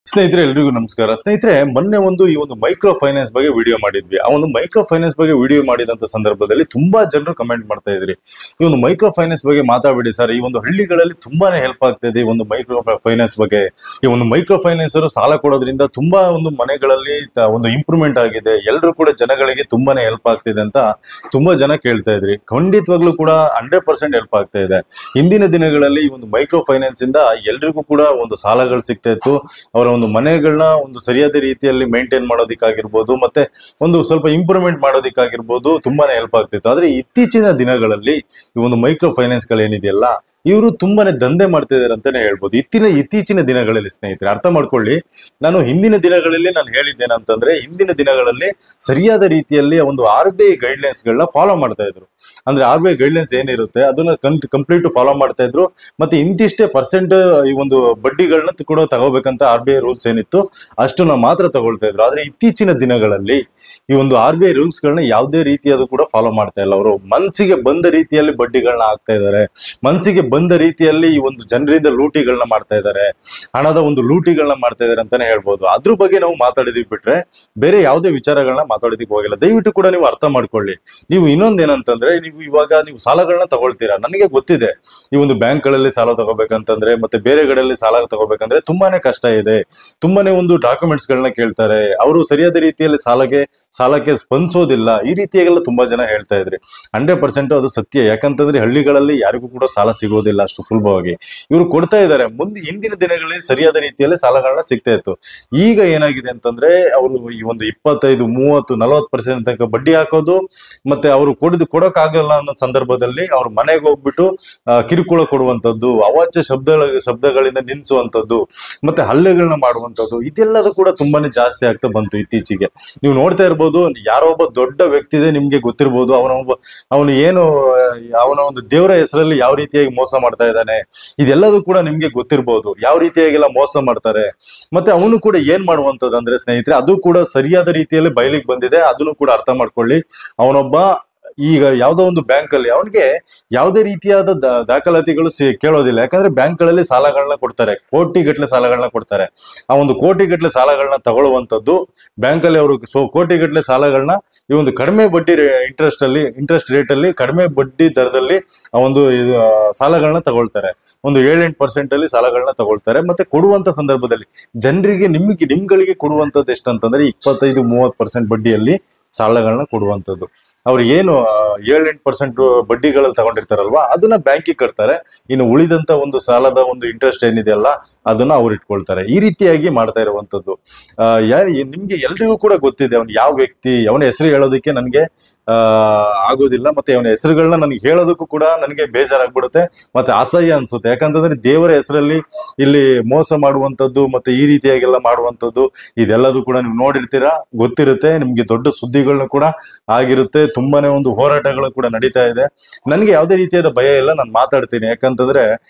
ಸ್ನೇಹಿತರೆ ಎಲ್ರಿಗೂ ನಮಸ್ಕಾರ. ಸ್ನೇಹಿತರೆ, ಮೊನ್ನೆ ಈ ಒಂದು ಮೈಕ್ರೋ ಫೈನಾನ್ಸ್ ಬಗ್ಗೆ ವಿಡಿಯೋ ಮಾಡಿದ್ವಿ. ಆ ಒಂದು ಮೈಕ್ರೋ ಫೈನಾನ್ಸ್ ಬಗ್ಗೆ ವಿಡಿಯೋ ಮಾಡಿದಂತ ಸಂದರ್ಭದಲ್ಲಿ ತುಂಬಾ ಜನರು ಕಮೆಂಟ್ ಮಾಡ್ತಾ ಇದ್ರಿ, ಈ ಒಂದು ಮೈಕ್ರೋ ಫೈನಾನ್ಸ್ ಬಗ್ಗೆ ಮಾತಾಡಬೇಡಿ ಸರ್, ಈ ಒಂದು ಹಳ್ಳಿಗಳಲ್ಲಿ ತುಂಬಾನೇ ಹೆಲ್ಪ್ ಆಗ್ತಾ ಇದೆ ಈ ಒಂದು ಮೈಕ್ರೋ ಫೈನಾನ್ಸ್ ಬಗ್ಗೆ. ಈ ಒಂದು ಮೈಕ್ರೋ ಫೈನಾನ್ಸರ್ ಸಾಲ ಕೊಡೋದ್ರಿಂದ ತುಂಬಾ ಒಂದು ಮನೆಗಳಲ್ಲಿ ಒಂದು ಇಂಪ್ರೂವ್ಮೆಂಟ್ ಆಗಿದೆ, ಎಲ್ಲರೂ ಕೂಡ ಜನಗಳಿಗೆ ತುಂಬಾನೇ ಹೆಲ್ಪ್ ಆಗ್ತಿದೆ ಅಂತ ತುಂಬಾ ಜನ ಕೇಳ್ತಾ ಇದ್ರಿ. ಖಂಡಿತವಾಗ್ಲೂ ಕೂಡ 100% ಹೆಲ್ಪ್ ಆಗ್ತಾ ಇದೆ. ಹಿಂದಿನ ದಿನಗಳಲ್ಲಿ ಈ ಒಂದು ಮೈಕ್ರೋ ಫೈನಾನ್ಸ್ ಇಂದ ಎಲ್ರಿಗೂ ಕೂಡ ಒಂದು ಸಾಲಗಳು ಸಿಗ್ತಾ ಇತ್ತು. ಅವರ ಒಂದು ಮನೆಗಳನ್ನ ಒಂದು ಸರಿಯಾದ ರೀತಿಯಲ್ಲಿ ಮೇಂಟೈನ್ ಮಾಡೋದಿಕ್ಕಾಗಿರ್ಬೋದು, ಮತ್ತೆ ಒಂದು ಸ್ವಲ್ಪ ಇಂಪ್ರೂವ್ಮೆಂಟ್ ಮಾಡೋದಿಕ್ಕಾಗಿರ್ಬೋದು ತುಂಬಾನೇ ಹೆಲ್ಪ್ ಆಗ್ತಿತ್ತು. ಆದ್ರೆ ಇತ್ತೀಚಿನ ದಿನಗಳಲ್ಲಿ ಈ ಒಂದು ಮೈಕ್ರೋ ಫೈನಾನ್ಸ್ ಗಳೇನಿದೆಯಲ್ಲ, ಇವರು ತುಂಬಾನೇ ದಂಧೆ ಮಾಡ್ತಾ ಇದಾರೆ ಅಂತಾನೆ ಹೇಳ್ಬೋದು. ಇತ್ತೀಚಿನ ದಿನಗಳಲ್ಲಿ ಸ್ನೇಹಿತರೆ ಅರ್ಥ ಮಾಡ್ಕೊಳ್ಳಿ, ನಾನು ಹಿಂದಿನ ದಿನಗಳಲ್ಲಿ ನಾನು ಹೇಳಿದ್ದೇನಂತಂದ್ರೆ, ಹಿಂದಿನ ದಿನಗಳಲ್ಲಿ ಸರಿಯಾದ ರೀತಿಯಲ್ಲಿ ಒಂದು RBI ಗೈಡ್ಲೈನ್ಸ್ ಗಳನ್ನ ಫಾಲೋ ಮಾಡ್ತಾ ಇದ್ರು. ಅಂದ್ರೆ RBI ಗೈಡ್ಲೈನ್ಸ್ ಏನಿರುತ್ತೆ ಅದನ್ನ ಕಂಪ್ಲೀಟ್ ಫಾಲೋ ಮಾಡ್ತಾ ಇದ್ರು. ಮತ್ತೆ ಇಂತಿಷ್ಟೇ ಪರ್ಸೆಂಟ್ ಈ ಒಂದು ಬಡ್ಡಿಗಳನ್ನ ಕೂಡ ತಗೋಬೇಕಂತ RBI ರೂಲ್ಸ್ ಏನಿತ್ತು ಅಷ್ಟನ್ನ ಮಾತ್ರ ತಗೊಳ್ತಾ ಇದ್ರು. ಆದ್ರೆ ಇತ್ತೀಚಿನ ದಿನಗಳಲ್ಲಿ ಈ ಒಂದು RBI ರೂಲ್ಸ್ ಗಳನ್ನ ಯಾವುದೇ ರೀತಿಯಾದ ಕೂಡ ಫಾಲೋ ಮಾಡ್ತಾ ಇಲ್ಲ. ಅವರು ಮನ್ಸಿಗೆ ಬಂದ ರೀತಿಯಲ್ಲಿ ಬಡ್ಡಿಗಳನ್ನ ಹಾಕ್ತಾ ಇದ್ದಾರೆ, ಮನ್ಸಿಗೆ ಬಂದ ರೀತಿಯಲ್ಲಿ ಈ ಒಂದು ಜನರಿಂದ ಲೂಟಿಗಳನ್ನ ಮಾಡ್ತಾ ಇದ್ದಾರೆ, ಹಣದ ಒಂದು ಲೂಟಿಗಳನ್ನ ಮಾಡ್ತಾ ಇದ್ದಾರೆ ಅಂತಾನೆ ಹೇಳ್ಬೋದು. ಅದ್ರ ಬಗ್ಗೆ ನಾವು ಮಾತಾಡಿದ್ವಿ ಬಿಟ್ರೆ ಬೇರೆ ಯಾವುದೇ ವಿಚಾರಗಳನ್ನ ಮಾತಾಡೋದಿಕ್ ಹೋಗಿಲ್ಲ. ದಯವಿಟ್ಟು ಕೂಡ ನೀವು ಅರ್ಥ ಮಾಡ್ಕೊಳ್ಳಿ. ನೀವು ಇನ್ನೊಂದೇನಂತಂದ್ರೆ, ನೀವು ಸಾಲಗಳನ್ನ ತಗೊಳ್ತೀರಾ, ನನಗೆ ಗೊತ್ತಿದೆ ಈ ಒಂದು ಬ್ಯಾಂಕ್ ಗಳಲ್ಲಿ ಸಾಲ ತಗೋಬೇಕಂತಂದ್ರೆ ಮತ್ತೆ ಬೇರೆ ಕಡೆಯಲ್ಲಿ ಸಾಲ ತಗೋಬೇಕಂದ್ರೆ ತುಂಬಾನೇ ಕಷ್ಟ ಇದೆ, ತುಂಬಾನೇ ಒಂದು ಡಾಕ್ಯುಮೆಂಟ್ಸ್ ಗಳನ್ನ ಕೇಳ್ತಾರೆ, ಅವರು ಸರಿಯಾದ ರೀತಿಯಲ್ಲಿ ಸಾಲಕ್ಕೆ ಸ್ಪಂದಿಸೋದಿಲ್ಲ, ಈ ರೀತಿಯಾಗೆಲ್ಲ ತುಂಬಾ ಜನ ಹೇಳ್ತಾ ಇದ್ರಿ. 100% ಅದು ಸತ್ಯ. ಯಾಕಂತಂದ್ರೆ ಹಳ್ಳಿಗಳಲ್ಲಿ ಯಾರಿಗೂ ಕೂಡ ಸಾಲ ಸಿಗೋದಿಲ್ಲ ಅಷ್ಟು ಸುಲಭವಾಗಿ. ಇವರು ಕೊಡ್ತಾ ಇದ್ದಾರೆ. ಹಿಂದಿನ ದಿನಗಳಲ್ಲಿ ಸರಿಯಾದ ರೀತಿಯಲ್ಲಿ ಸಾಲಗಳನ್ನ ಸಿಗ್ತಾ ಇತ್ತು. ಈಗ ಏನಾಗಿದೆ ಅಂತಂದ್ರೆ, ಅವರು ಈ ಒಂದು 25, 30, 40% ತನಕ ಬಡ್ಡಿ ಹಾಕೋದು, ಮತ್ತೆ ಅವರು ಕೊಡೋಕ್ಕಾಗಲ್ಲ ಅನ್ನೋ ಸಂದರ್ಭದಲ್ಲಿ ಅವ್ರ ಮನೆಗೆ ಹೋಗ್ಬಿಟ್ಟು ಕಿರುಕುಳ ಕೊಡುವಂತದ್ದು, ಅವಾಚ್ಯ ಶಬ್ದಗಳಿಂದ ನಿನ್ಸುವಂತದ್ದು, ಮತ್ತೆ ಹಲ್ಲೆಗಳನ್ನ ಮಾಡುವಂತದ್ದು, ಇದೆಲ್ಲದೂ ಕೂಡ ತುಂಬಾನೇ ಜಾಸ್ತಿ ಆಗ್ತಾ ಬಂತು ಇತ್ತೀಚೆಗೆ. ನೀವು ನೋಡ್ತಾ ಇರ್ಬೋದು, ಯಾರೋ ಒಬ್ಬ ದೊಡ್ಡ ವ್ಯಕ್ತಿ ಇದೆ, ನಿಮ್ಗೆ ಗೊತ್ತಿರ್ಬೋದು, ಅವನ ಒಂದು ದೇವರ ಹೆಸರಲ್ಲಿ ಯಾವ ರೀತಿಯಾಗಿ ಮೋಸ ಮಾಡ್ತಾ ಇದ್ದಾನೆ, ಇದೆಲ್ಲದೂ ಕೂಡ ನಿಮ್ಗೆ ಗೊತ್ತಿರ್ಬೋದು, ಯಾವ ರೀತಿಯಾಗೆಲ್ಲ ಮೋಸ ಮಾಡ್ತಾರೆ. ಮತ್ತೆ ಅವನು ಕೂಡ ಏನ್ ಮಾಡುವಂತದ್ದು ಅಂದ್ರೆ ಸ್ನೇಹಿತರೆ, ಅದು ಕೂಡ ಸರಿಯಾದ ರೀತಿಯಲ್ಲಿ ಬಯಲಿಗೆ ಬಂದಿದೆ. ಅದನ್ನು ಕೂಡ ಅರ್ಥ ಮಾಡ್ಕೊಳ್ಳಿ. ಅವನೊಬ್ಬ ಈಗ ಯಾವ್ದೋ ಒಂದು ಬ್ಯಾಂಕ್ ಅಲ್ಲಿ ಅವನಿಗೆ ಯಾವುದೇ ರೀತಿಯಾದ ದಾಖಲಾತಿಗಳು ಕೇಳೋದಿಲ್ಲ. ಯಾಕಂದ್ರೆ ಬ್ಯಾಂಕ್ ಗಳಲ್ಲಿ ಸಾಲಗಳನ್ನ ಕೊಡ್ತಾರೆ, ಕೋಟಿಗಟ್ಟಲೆ ಸಾಲಗಳನ್ನ ಕೊಡ್ತಾರೆ. ಆ ಒಂದು ಕೋಟಿಗಟ್ಟಲೆ ಸಾಲಗಳನ್ನ ತಗೊಳ್ಳುವಂತದ್ದು ಬ್ಯಾಂಕ್ ಅಲ್ಲಿ ಅವರು ಕೋಟಿಗಟ್ಟಲೆ ಸಾಲಗಳನ್ನ ಈ ಒಂದು ಕಡಿಮೆ ಬಡ್ಡಿ ಇಂಟ್ರೆಸ್ಟ್ ರೇಟ್ ಅಲ್ಲಿ ಕಡಿಮೆ ಬಡ್ಡಿ ದರದಲ್ಲಿ ಆ ಒಂದು ಸಾಲಗಳನ್ನ ತಗೊಳ್ತಾರೆ. ಒಂದು 7-8% ಅಲ್ಲಿ ಸಾಲಗಳನ್ನ ತಗೊಳ್ತಾರೆ. ಮತ್ತೆ ಕೊಡುವಂತ ಸಂದರ್ಭದಲ್ಲಿ ಜನರಿಗೆ ನಿಮ್ಗಳಿಗೆ ಕೊಡುವಂತದ್ದು ಎಷ್ಟಂತಂದ್ರೆ 25-30% ಬಡ್ಡಿಯಲ್ಲಿ ಸಾಲಗಳನ್ನ ಕೊಡುವಂತದ್ದು. ಅವ್ರು ಏನು 7-8% ಬಡ್ಡಿಗಳಲ್ಲಿ ತಗೊಂಡಿರ್ತಾರಲ್ವಾ, ಅದನ್ನ ಬ್ಯಾಂಕಿಗೆ ಕಟ್ತಾರೆ. ಇನ್ನು ಉಳಿದಂತ ಒಂದು ಸಾಲದ ಒಂದು ಇಂಟ್ರೆಸ್ಟ್ ಏನಿದೆಯಲ್ಲ ಅದನ್ನ ಅವ್ರು ಇಟ್ಕೊಳ್ತಾರೆ. ಈ ರೀತಿಯಾಗಿ ಮಾಡ್ತಾ ಇರುವಂತದ್ದು. ನಿಮ್ಗೆ ಎಲ್ರಿಗೂ ಕೂಡ ಗೊತ್ತಿದೆ ಅವನು ಯಾವ ವ್ಯಕ್ತಿ, ಅವನ ಹೆಸರು ಹೇಳೋದಕ್ಕೆ ನನ್ಗೆ ಆಗೋದಿಲ್ಲ. ಮತ್ತೆ ಅವನ ಹೆಸರುಗಳನ್ನ ನನಗೆ ಹೇಳೋದಕ್ಕೂ ಕೂಡ ನನಗೆ ಬೇಜಾರಾಗ್ಬಿಡುತ್ತೆ, ಮತ್ತೆ ಅಸಹ್ಯ ಅನ್ಸುತ್ತೆ. ಯಾಕಂತಂದ್ರೆ ದೇವರ ಹೆಸರಲ್ಲಿ ಇಲ್ಲಿ ಮೋಸ ಮಾಡುವಂತದ್ದು, ಮತ್ತೆ ಈ ರೀತಿಯಾಗೆಲ್ಲ ಮಾಡುವಂತದ್ದು, ಇದೆಲ್ಲದೂ ಕೂಡ ನೀವು ನೋಡಿರ್ತೀರಾ, ಗೊತ್ತಿರುತ್ತೆ ನಿಮ್ಗೆ. ದೊಡ್ಡ ಸುದ್ದಿಗಳನ್ನ ಕೂಡ ಆಗಿರುತ್ತೆ, ತುಂಬಾನೇ ಒಂದು ಹೋರಾಟಗಳು ಕೂಡ ನಡೀತಾ ಇದೆ. ನನಗೆ ಯಾವುದೇ ರೀತಿಯಾದ ಭಯ ಇಲ್ಲ, ನಾನು ಮಾತಾಡ್ತೀನಿ. ಯಾಕಂತಂದ್ರೆ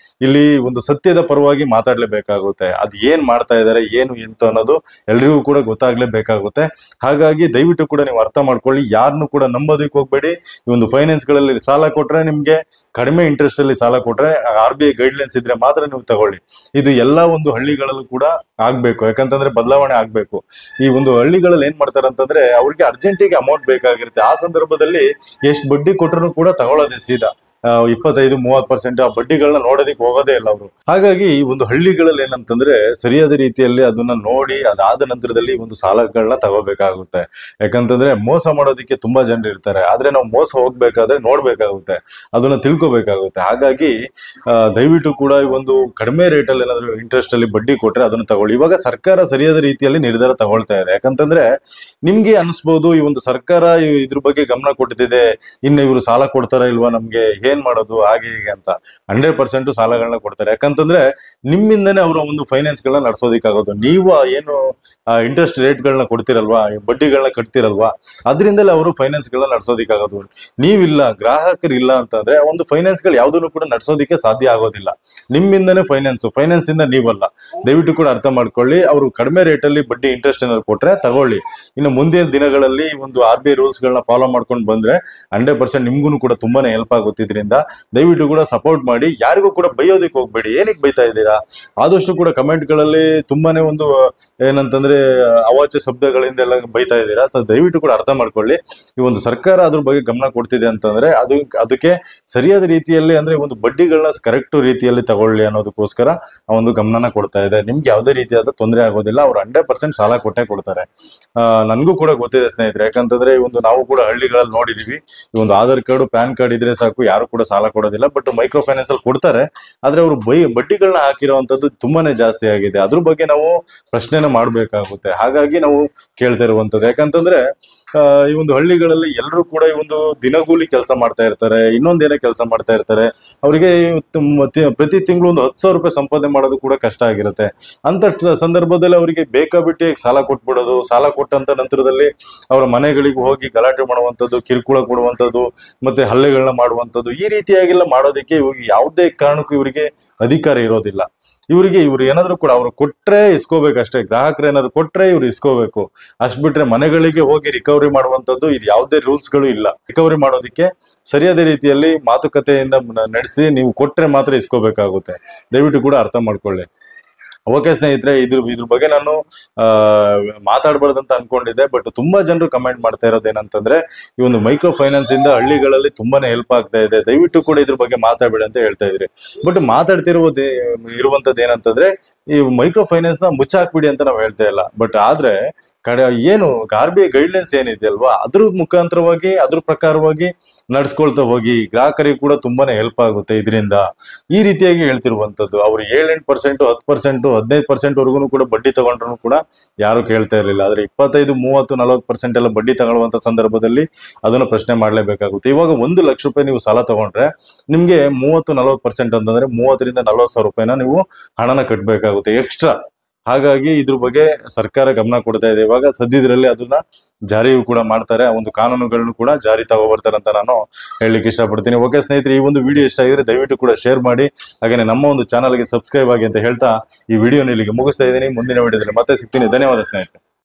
ಇಲ್ಲಿ ಒಂದು ಸತ್ಯದ ಪರವಾಗಿ ಮಾತಾಡ್ಲೇಬೇಕಾಗುತ್ತೆ. ಅದ್ ಏನ್ ಮಾಡ್ತಾ ಇದಾರೆ, ಏನು ಎಂತ ಅನ್ನೋದು ಎಲ್ರಿಗೂ ಕೂಡ ಗೊತ್ತಾಗ್ಲೇಬೇಕಾಗುತ್ತೆ. ಹಾಗಾಗಿ ದಯವಿಟ್ಟು ಕೂಡ ನೀವು ಅರ್ಥ ಮಾಡ್ಕೊಳ್ಳಿ. ಯಾರನ್ನು ಕೂಡ ನಂಬೋದಕ್ಕೆ ಹೋಗ್ಬೇಡಿ. ಈ ಒಂದು ಫೈನಾನ್ಸ್ ಗಳಲ್ಲಿ ಸಾಲ ಕೊಟ್ರೆ, ನಿಮ್ಗೆ ಕಡಿಮೆ ಇಂಟ್ರೆಸ್ಟ್ ಅಲ್ಲಿ ಸಾಲ ಕೊಟ್ರೆ, RBI ಗೈಡ್ಲೈನ್ಸ್ ಇದ್ರೆ ಮಾತ್ರ ನೀವು ತಗೊಳ್ಳಿ. ಇದು ಎಲ್ಲಾ ಒಂದು ಹಳ್ಳಿಗಳಲ್ಲೂ ಕೂಡ ಆಗ್ಬೇಕು. ಯಾಕಂತಂದ್ರೆ ಬದಲಾವಣೆ ಆಗ್ಬೇಕು. ಈ ಒಂದು ಹಳ್ಳಿಗಳಲ್ಲಿ ಏನ್ ಮಾಡ್ತಾರೆ ಅಂತಂದ್ರೆ, ಅವ್ರಿಗೆ ಅರ್ಜೆಂಟಿಗೆ ಅಮೌಂಟ್ ಬೇಕಾಗಿರುತ್ತೆ. ಆ ಸಂದರ್ಭದಲ್ಲಿ ಎಷ್ಟು ಬಡ್ಡಿ ಕೊಟ್ಟರು ಕೂಡ ತಗೊಳ್ಳೋದೆ ಸೀದಾ 25-30% ಆ ಬಡ್ಡಿಗಳನ್ನ ನೋಡೋದಿಕ್ ಹೋಗೋದೇ ಇಲ್ಲ ಅವರು. ಹಾಗಾಗಿ ಈ ಒಂದು ಹಳ್ಳಿಗಳಲ್ಲಿ ಏನಂತಂದ್ರೆ, ಸರಿಯಾದ ರೀತಿಯಲ್ಲಿ ಅದನ್ನ ನೋಡಿ ಅದಾದ ನಂತರದಲ್ಲಿ ಒಂದು ಸಾಲಗಳನ್ನ ತಗೋಬೇಕಾಗುತ್ತೆ. ಯಾಕಂತಂದ್ರೆ ಮೋಸ ಮಾಡೋದಿಕ್ಕೆ ತುಂಬಾ ಜನರು ಇರ್ತಾರೆ. ಆದ್ರೆ ನಾವು ಮೋಸ ಹೋಗ್ಬೇಕಾದ್ರೆ ನೋಡ್ಬೇಕಾಗುತ್ತೆ, ಅದನ್ನ ತಿಳ್ಕೊಬೇಕಾಗುತ್ತೆ. ಹಾಗಾಗಿ ದಯವಿಟ್ಟು ಕೂಡ ಈ ಒಂದು ಕಡಿಮೆ ರೇಟ್ ಅಲ್ಲಿ ಏನಾದ್ರು ಇಂಟ್ರೆಸ್ಟ್ ಅಲ್ಲಿ ಬಡ್ಡಿ ಕೊಟ್ರೆ ಅದನ್ನ ತಗೊಳ್ಳಿ. ಇವಾಗ ಸರ್ಕಾರ ಸರಿಯಾದ ರೀತಿಯಲ್ಲಿ ನಿರ್ಧಾರ ತಗೊಳ್ತಾ ಇದೆ. ಯಾಕಂತಂದ್ರೆ ನಿಮ್ಗೆ ಅನಿಸ್ಬೋದು, ಈ ಒಂದು ಸರ್ಕಾರ ಇದ್ರ ಬಗ್ಗೆ ಗಮನ ಕೊಡ್ತಿದೆ, ಇನ್ನು ಇವರು ಸಾಲ ಕೊಡ್ತಾರ ಇಲ್ವಾ, ನಮ್ಗೆ ಏನ್ ಮಾಡೋದು, ಹಾಗೆ ಹೀಗೆ ಅಂತ. 100% ಸಾಲಗಳನ್ನ ಕೊಡ್ತಾರೆ. ಯಾಕಂತಂದ್ರೆ ನಿಮ್ಮಿಂದನೇ ಅವರ ಒಂದು ಫೈನಾನ್ಸ್ ಗಳನ್ನ ನಡ್ಸೋದಿಕ್ಕಾಗೋದು. ನೀವು ಏನು ಇಂಟ್ರೆಸ್ಟ್ ರೇಟ್ ಗಳನ್ನ ಕೊಡ್ತಿರಲ್ವಾ, ಬಡ್ಡಿಗಳನ್ನ ಕಟ್ತಿರಲ್ವಾ, ಅದರಿಂದಲೇ ಅವರು ಫೈನಾನ್ಸ್ ಗಳನ್ನ ನಡ್ಸೋದಿಕ್ಕಾಗೋದು. ನೀವಿಲ್ಲ, ಗ್ರಾಹಕರಿಲ್ಲ ಅಂತಂದ್ರೆ ಒಂದು ಫೈನಾನ್ಸ್ ಗಳು ಯಾವ್ದನ್ನು ಕೂಡ ನಡ್ಸೋದಿಕ್ಕೆ ಸಾಧ್ಯ ಆಗೋದಿಲ್ಲ. ನಿಮ್ಮಿಂದನೇ ಫೈನಾನ್ಸ್ ಇಂದ ನೀವಲ್ಲ. ದಯವಿಟ್ಟು ಕೂಡ ಅರ್ಥ ಮಾಡ್ಕೊಳ್ಳಿ. ಅವರು ಕಡಿಮೆ ರೇಟ್ ಅಲ್ಲಿ ಬಡ್ಡಿ ಇಂಟ್ರೆಸ್ಟ್ ಏನಾದ್ರು ಕೊಟ್ರೆ ತಗೊಳ್ಳಿ. ಇನ್ನು ಮುಂದಿನ ದಿನಗಳಲ್ಲಿ ಒಂದು RBI ರೂಲ್ಸ್ ಗಳನ್ನ ಫಾಲೋ ಮಾಡ್ಕೊಂಡು ಬಂದ್ರೆ 100% ನಿಮ್ಗೂ ಕೂಡ ತುಂಬಾನೇ ಹೆಲ್ಪ್ ಆಗುತ್ತೆ. ಇದರಿಂದ. ದಯವಿಟ್ಟು ಕೂಡ ಸಪೋರ್ಟ್ ಮಾಡಿ, ಯಾರಿಗೂ ಕೂಡ ಬೈಯೋದಕ್ಕೆ ಹೋಗ್ಬೇಡಿ. ಏನಕ್ಕೆ ಬೈತಾ ಇದ್ದೀರಾ? ಆದಷ್ಟು ಕೂಡ ಕಮೆಂಟ್ ಗಳಲ್ಲಿ ತುಂಬಾನೇ ಒಂದು ಏನಂತಂದ್ರೆ ಅವಾಚ್ಯ ಶಬ್ದಗಳಿಂದ ಎಲ್ಲ ಬೈತಾ ಇದ್ದೀರಾ. ದಯವಿಟ್ಟು ಕೂಡ ಅರ್ಥ ಮಾಡ್ಕೊಳ್ಳಿ. ಈ ಒಂದು ಸರ್ಕಾರ ಅದ್ರ ಬಗ್ಗೆ ಗಮನ ಕೊಡ್ತಿದೆ ಅಂತಂದ್ರೆ ಅದಕ್ಕೆ ಸರಿಯಾದ ರೀತಿಯಲ್ಲಿ ಅಂದ್ರೆ ಒಂದು ಬಡ್ಡಿಗಳನ್ನ ಕರೆಕ್ಟ್ ರೀತಿಯಲ್ಲಿ ತಗೊಳ್ಳಿ ಅನ್ನೋದಕ್ಕೋಸ್ಕರ ಆ ಒಂದು ಗಮನನ ಕೊಡ್ತಾ ಇದೆ. ನಿಮ್ಗೆ ಯಾವುದೇ ರೀತಿಯಾದ ತೊಂದರೆ ಆಗೋದಿಲ್ಲ. ಅವ್ರು 100% ಸಾಲ ಕೊಟ್ಟೆ ಕೊಡ್ತಾರೆ. ನನ್ಗೂ ಕೂಡ ಗೊತ್ತಿದೆ ಸ್ನೇಹಿತರೆ, ಯಾಕಂತಂದ್ರೆ ಈ ಒಂದು ನಾವು ಕೂಡ ಹಳ್ಳಿಗಳಲ್ಲಿ ನೋಡಿದೀವಿ. ಈ ಒಂದು ಆಧಾರ್ ಕಾರ್ಡ್ ಪ್ಯಾನ್ ಕಾರ್ಡ್ ಇದ್ರೆ ಸಾಕು, ಯಾರು ಕೂಡ ಸಾಲ ಕೊಡೋದಿಲ್ಲ. ಬಟ್ ಮೈಕ್ರೋ ಫೈನಾನ್ಸ್ ಅಲ್ಲಿ ಕೊಡ್ತಾರೆ, ಆದ್ರೆ ಅವರು ಬಡ್ಡಿಗಳನ್ನ ಹಾಕಿರುವಂತದ್ದು ತುಂಬಾನೇ ಜಾಸ್ತಿ ಆಗಿದೆ. ಅದ್ರ ಬಗ್ಗೆ ನಾವು ಪ್ರಶ್ನೆನ ಮಾಡ್ಬೇಕಾಗುತ್ತೆ. ಹಾಗಾಗಿ ನಾವು ಕೇಳ್ತಾ ಇರುವಂತದ್ದು. ಯಾಕಂತಂದ್ರೆ ಈ ಒಂದು ಹಳ್ಳಿಗಳಲ್ಲಿ ಎಲ್ಲರೂ ಕೂಡ ಈ ಒಂದು ದಿನಗೂಲಿ ಕೆಲಸ ಮಾಡ್ತಾ ಇರ್ತಾರೆ, ಇನ್ನೊಂದೇನೋ ಕೆಲಸ ಮಾಡ್ತಾ ಇರ್ತಾರೆ. ಅವರಿಗೆ ಪ್ರತಿ ತಿಂಗಳು ಒಂದು 10,000 ರೂಪಾಯಿ ಸಂಪಾದನೆ ಮಾಡೋದು ಕೂಡ ಕಷ್ಟ ಆಗಿರುತ್ತೆ. ಅಂತ ಸಂದರ್ಭದಲ್ಲಿ ಅವರಿಗೆ ಬೇಕಾಬಿಟ್ಟಿ ಸಾಲ ಕೊಟ್ಬಿಡೋದು, ಸಾಲ ಕೊಟ್ಟಂತ ನಂತರದಲ್ಲಿ ಅವರ ಮನೆಗಳಿಗೆ ಹೋಗಿ ಗಲಾಟೆ ಮಾಡುವಂಥದ್ದು, ಕಿರುಕುಳ ಕೊಡುವಂಥದ್ದು, ಮತ್ತೆ ಹಲ್ಲೆಗಳನ್ನ ಮಾಡುವಂಥದ್ದು, ಈ ರೀತಿಯಾಗೆಲ್ಲ ಮಾಡೋದಕ್ಕೆ ಇವ್ರಿಗೆ ಯಾವುದೇ ಕಾರಣಕ್ಕೂ ಇವರಿಗೆ ಅಧಿಕಾರ ಇರೋದಿಲ್ಲ. ಇವ್ರು ಏನಾದ್ರು ಕೂಡ ಅವ್ರು ಕೊಟ್ರೆ ಇಸ್ಕೋಬೇಕಷ್ಟೇ. ಗ್ರಾಹಕರು ಏನಾದ್ರು ಕೊಟ್ರೆ ಇವ್ರು ಇಸ್ಕೋಬೇಕು. ಅಷ್ಟ್ ಬಿಟ್ರೆ ಮನೆಗಳಿಗೆ ಹೋಗಿ ರಿಕವರಿ ಮಾಡುವಂತದ್ದು ಇದು ಯಾವುದೇ ರೂಲ್ಸ್ ಗಳು ಇಲ್ಲ. ರಿಕವರಿ ಮಾಡೋದಕ್ಕೆ ಸರಿಯಾದ ರೀತಿಯಲ್ಲಿ ಮಾತುಕತೆಯಿಂದ ನಡೆಸಿ ನೀವು ಕೊಟ್ರೆ ಮಾತ್ರ ಇಸ್ಕೋಬೇಕಾಗುತ್ತೆ. ದಯವಿಟ್ಟು ಕೂಡ ಅರ್ಥ ಮಾಡ್ಕೊಳ್ಳಿ. ಓಕೆ ಸ್ನೇಹಿತರೆ, ಇದ್ರ ಬಗ್ಗೆ ನಾನು ಮಾತಾಡ್ಬಾರ್ದಂತ ಅನ್ಕೊಂಡಿದ್ದೆ. ಬಟ್ ತುಂಬಾ ಜನರು ಕಮೆಂಟ್ ಮಾಡ್ತಾ ಇರೋದೇನಂತಂದ್ರೆ ಈ ಒಂದು ಮೈಕ್ರೋ ಫೈನಾನ್ಸ್ ಇಂದ ಹಳ್ಳಿಗಳಲ್ಲಿ ತುಂಬಾನೇ ಹೆಲ್ಪ್ ಆಗ್ತಾ ಇದೆ, ದಯವಿಟ್ಟು ಕೂಡ ಇದ್ರ ಬಗ್ಗೆ ಮಾತಾಡ್ಬೇಡಿ ಅಂತ ಹೇಳ್ತಾ ಇದ್ರಿ. ಬಟ್ ಇರುವಂತದ್ದು ಏನಂತಂದ್ರೆ ಈ ಮೈಕ್ರೋ ಫೈನಾನ್ಸ್ ನ ಮುಚ್ಚಾಕ್ಬಿಡಿ ಅಂತ ನಾವು ಹೇಳ್ತಾ ಇಲ್ಲ. ಬಟ್ ಆದ್ರೆ ಏನು RBI ಗೈಡ್ಲೈನ್ಸ್ ಏನಿದೆ ಅಲ್ವಾ, ಅದ್ರ ಮುಖಾಂತರವಾಗಿ ಅದ್ರ ಪ್ರಕಾರವಾಗಿ ನಡ್ಸ್ಕೊಳ್ತಾ ಹೋಗಿ ಗ್ರಾಹಕರಿಗೆ ಕೂಡ ತುಂಬಾನೇ ಹೆಲ್ಪ್ ಆಗುತ್ತೆ ಇದರಿಂದ. ಈ ರೀತಿಯಾಗಿ ಹೇಳ್ತಿರುವಂತದ್ದು. ಅವ್ರು 7-8%, 10%, 15% ವರೆಗೂ ಕೂಡ ಬಡ್ಡಿ ತಗೊಂಡ್ರು ಕೂಡ ಯಾರು ಕೇಳ್ತಾ ಇರ್ಲಿಲ್ಲ. ಆದ್ರೆ 25, 30, 40% ಎಲ್ಲ ಬಡ್ಡಿ ತಗೊಳ್ಳುವಂತ ಸಂದರ್ಭದಲ್ಲಿ ಅದನ್ನ ಪ್ರಶ್ನೆ ಮಾಡ್ಲೇಬೇಕಾಗುತ್ತೆ. ಇವಾಗ 1 ಲಕ್ಷ ರೂಪಾಯಿ ನೀವು ಸಾಲ ತಗೊಂಡ್ರೆ ನಿಮ್ಗೆ 30-40% ಅಂತಂದ್ರೆ 30,000-40,000 ರೂಪಾಯಿನ ನೀವು ಹಣನ ಕಟ್ಟಬೇಕಾಗುತ್ತೆ ಎಕ್ಸ್ಟ್ರಾ. ಹಾಗಾಗಿ ಇದ್ರ ಬಗ್ಗೆ ಸರ್ಕಾರ ಗಮನ ಕೊಡ್ತಾ ಇದೆ. ಇವಾಗ ಸದ್ಯದ್ರಲ್ಲಿ ಅದನ್ನ ಜಾರಿಯೂ ಕೂಡ ಮಾಡ್ತಾರೆ. ಆ ಒಂದು ಕಾನೂನುಗಳನ್ನು ಕೂಡ ಜಾರಿ ತಗೋಬರ್ತಾರೆ ಅಂತ ನಾನು ಹೇಳಲಿಕ್ಕೆ ಇಷ್ಟಪಡ್ತೀನಿ. ಓಕೆ ಸ್ನೇಹಿತರೆ, ಈ ಒಂದು ವಿಡಿಯೋ ಇಷ್ಟ ಆಗಿದ್ರೆ ದಯವಿಟ್ಟು ಕೂಡ ಶೇರ್ ಮಾಡಿ, ಹಾಗೆ ನಮ್ಮ ಒಂದು ಚಾನಲ್ಗೆ ಸಬ್ಸ್ಕ್ರೈಬ್ ಆಗಿ ಅಂತ ಹೇಳ್ತಾ ಈ ವಿಡಿಯೋನ ಇಲ್ಲಿಗೆ ಮುಗಿಸ್ತಾ ಇದ್ದೀನಿ. ಮುಂದಿನ ವಿಡಿಯೋದಲ್ಲಿ ಮತ್ತೆ ಸಿಗ್ತೀನಿ. ಧನ್ಯವಾದ ಸ್ನೇಹಿತರೆ.